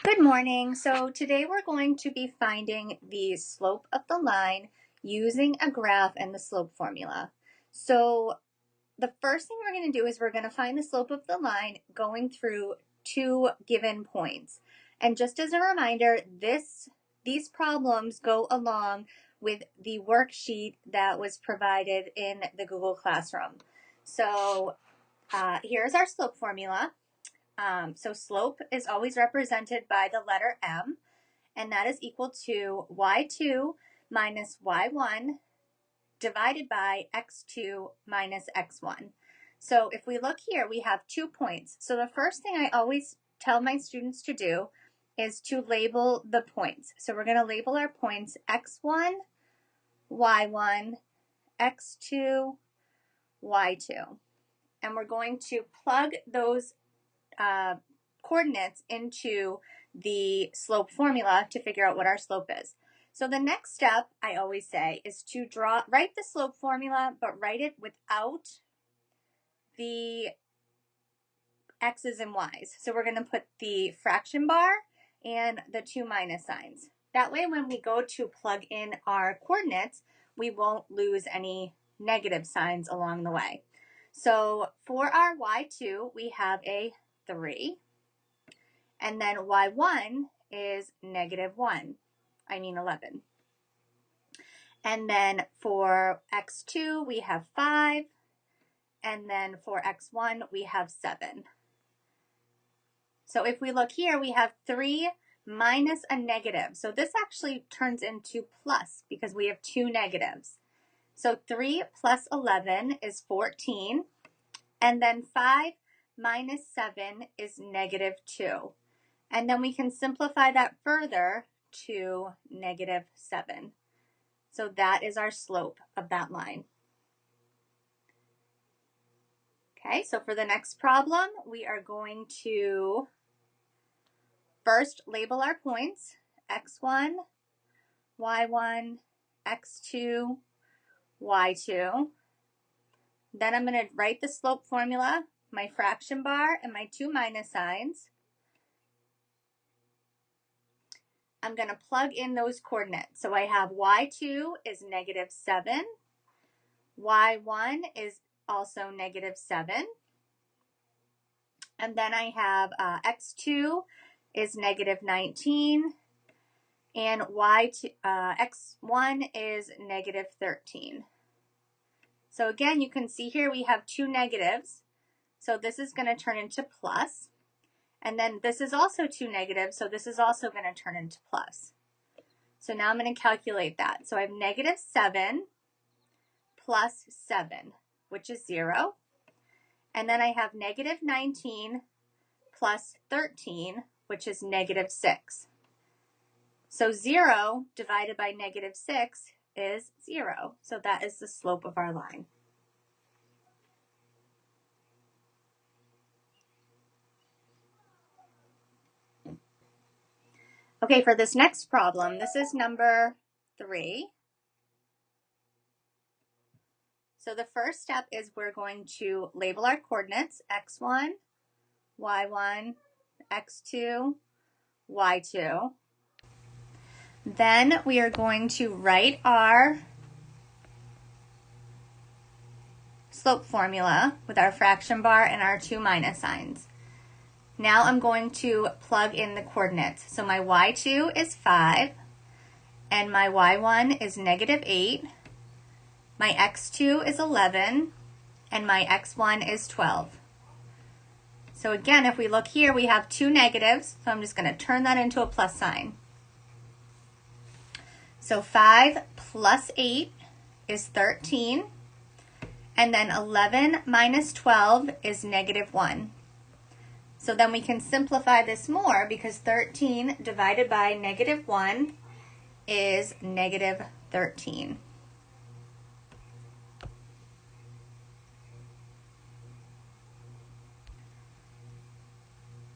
Good morning. So today we're going to be finding the slope of the line using a graph and the slope formula. So the first thing we're going to do is we're going to find the slope of the line going through two given points. And just as a reminder, these problems go along with the worksheet that was provided in the Google Classroom. So here's our slope formula. So slope is always represented by the letter M, and that is equal to y2 minus y1 divided by x2 minus x1. So if we look here, we have 2 points. So the first thing I always tell my students to do is to label the points. So we're going to label our points x1, y1, x2, y2. And we're going to plug those coordinates into the slope formula to figure out what our slope is. So the next step, I always say, is to write the slope formula, but write it without the x's and y's. So we're going to put the fraction bar and the 2 minus signs. That way, when we go to plug in our coordinates, we won't lose any negative signs along the way. So for our y2, we have a 3. And then y1 is -1, 11. And then for x2, we have 5. And then for x1, we have 7. So if we look here, we have 3 minus a negative. So this actually turns into plus because we have 2 negatives. So 3 plus 11 is 14. And then 5 minus 7 is -2. And then we can simplify that further to -7. So that is our slope of that line. Okay, so for the next problem, we are going to first label our points, x1, y1, x2, y2. Then I'm going to write the slope formula, my fraction bar, and my 2 minus signs. I'm going to plug in those coordinates. So I have y2 is -7. y1 is also -7. And then I have x2 is -19. And x1 is -13. So again, you can see here we have 2 negatives. So this is going to turn into plus. And then this is also 2 negatives, so this is also going to turn into plus. So now I'm going to calculate that. So I have -7 plus 7, which is 0. And then I have -19 plus 13, which is -6. So 0 divided by -6 is 0. So that is the slope of our line. Okay, for this next problem, this is number 3. So the first step is we're going to label our coordinates, x1, y1, x2, y2. Then we are going to write our slope formula with our fraction bar and our 2 minus signs. Now I'm going to plug in the coordinates. So my y2 is 5, and my y1 is -8. My x2 is 11, and my x1 is 12. So again, if we look here, we have 2 negatives, so I'm just going to turn that into a plus sign. So 5 plus 8 is 13, and then 11 minus 12 is -1. So then we can simplify this more because 13 divided by -1 is -13.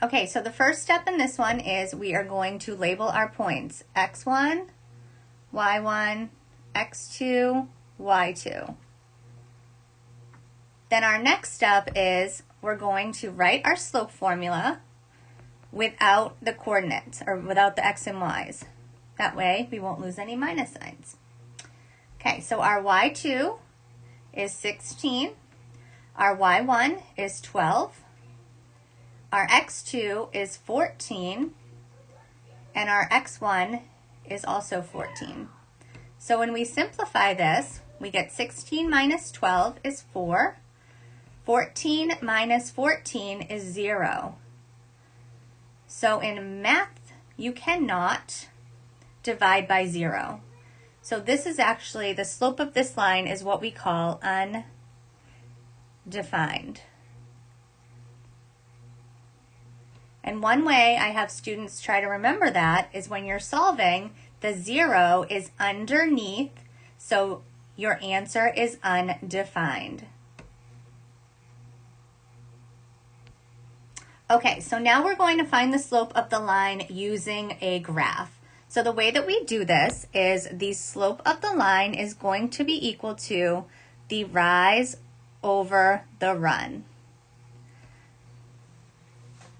Okay, so the first step in this one is we are going to label our points, x1, y1, x2, y2. Then our next step is we're going to write our slope formula. without the coordinates, or without the x and y's. That way we won't lose any minus signs. Okay, so our y2 is 16, our y1 is 12, our x2 is 14, and our x1 is also 14. So when we simplify this, we get 16 minus 12 is 4. 14 minus 14 is 0. So in math, you cannot divide by 0. So this is actually, the slope of this line is what we call undefined. And one way I have students try to remember that is when you're solving, the 0 is underneath, so your answer is undefined. Okay, so now we're going to find the slope of the line using a graph. So the way that we do this is the slope of the line is going to be equal to the rise over the run.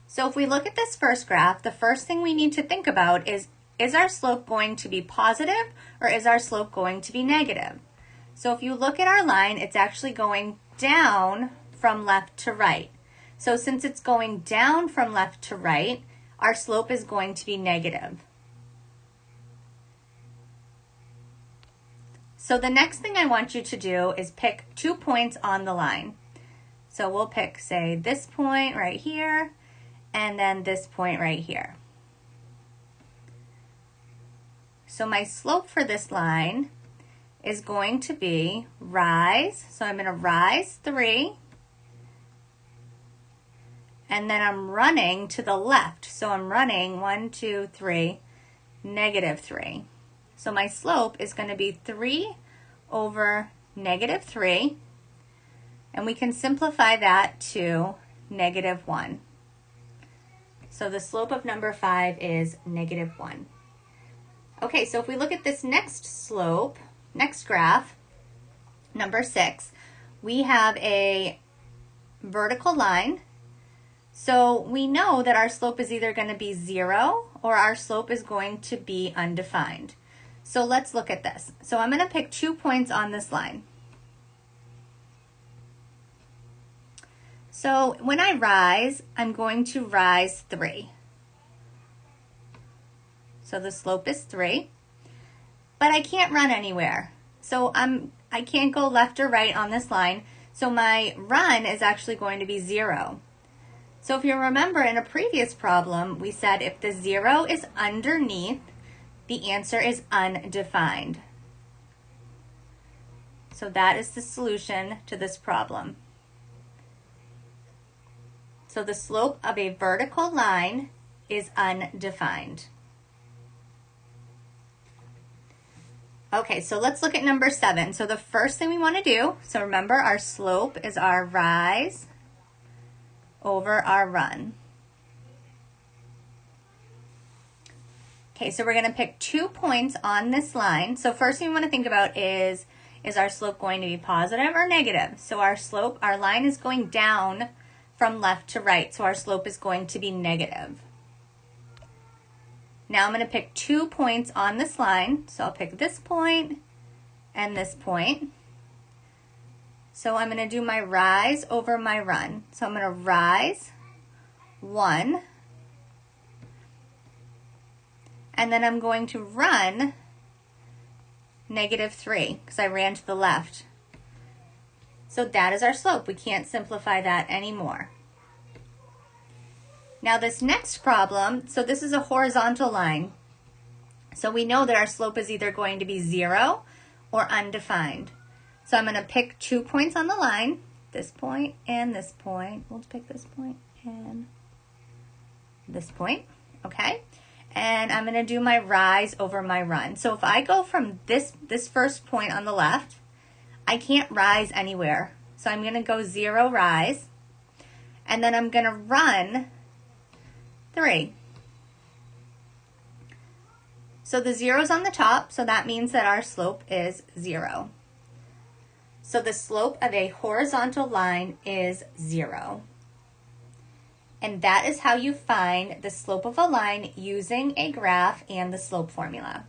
So if we look at this first graph, the first thing we need to think about is our slope going to be positive or is our slope going to be negative? So if you look at our line, it's actually going down from left to right. So since it's going down from left to right, our slope is going to be negative. So the next thing I want you to do is pick 2 points on the line. So we'll pick, say, this point right here, and then this point right here. So my slope for this line is going to be rise. So I'm going to rise 3. And then I'm running to the left. So I'm running 1, 2, 3, negative 3. So my slope is going to be 3 over negative 3. And we can simplify that to negative 1. So the slope of number 5 is negative 1. Okay, so if we look at this next slope, next graph, number 6, we have a vertical line. So we know that our slope is either going to be 0 or our slope is going to be undefined. So let's look at this. So I'm going to pick 2 points on this line. So when I rise, I'm going to rise 3. So the slope is 3. But I can't run anywhere. So I can't go left or right on this line. So my run is actually going to be 0. So if you remember in a previous problem, we said if the 0 is underneath, the answer is undefined. So that is the solution to this problem. So the slope of a vertical line is undefined. Okay, so let's look at number 7. So the first thing we want to do, so remember our slope is our rise over our run. Okay, so we're going to pick 2 points on this line. So first thing we want to think about is our slope going to be positive or negative? So our slope, our line is going down from left to right, so our slope is going to be negative. Now I'm going to pick 2 points on this line. So I'll pick this point and this point. So I'm going to do my rise over my run. So I'm going to rise 1. And then I'm going to run negative 3 because I ran to the left. So that is our slope. We can't simplify that anymore. Now this next problem, so this is a horizontal line. So we know that our slope is either going to be 0 or undefined. So I'm going to pick 2 points on the line, this point and this point. We'll pick this point and this point, okay? And I'm going to do my rise over my run. So if I go from this first point on the left, I can't rise anywhere. So I'm going to go 0 rise, and then I'm going to run 3. So the 0's on the top, so that means that our slope is 0. So the slope of a horizontal line is 0. And that is how you find the slope of a line using a graph and the slope formula.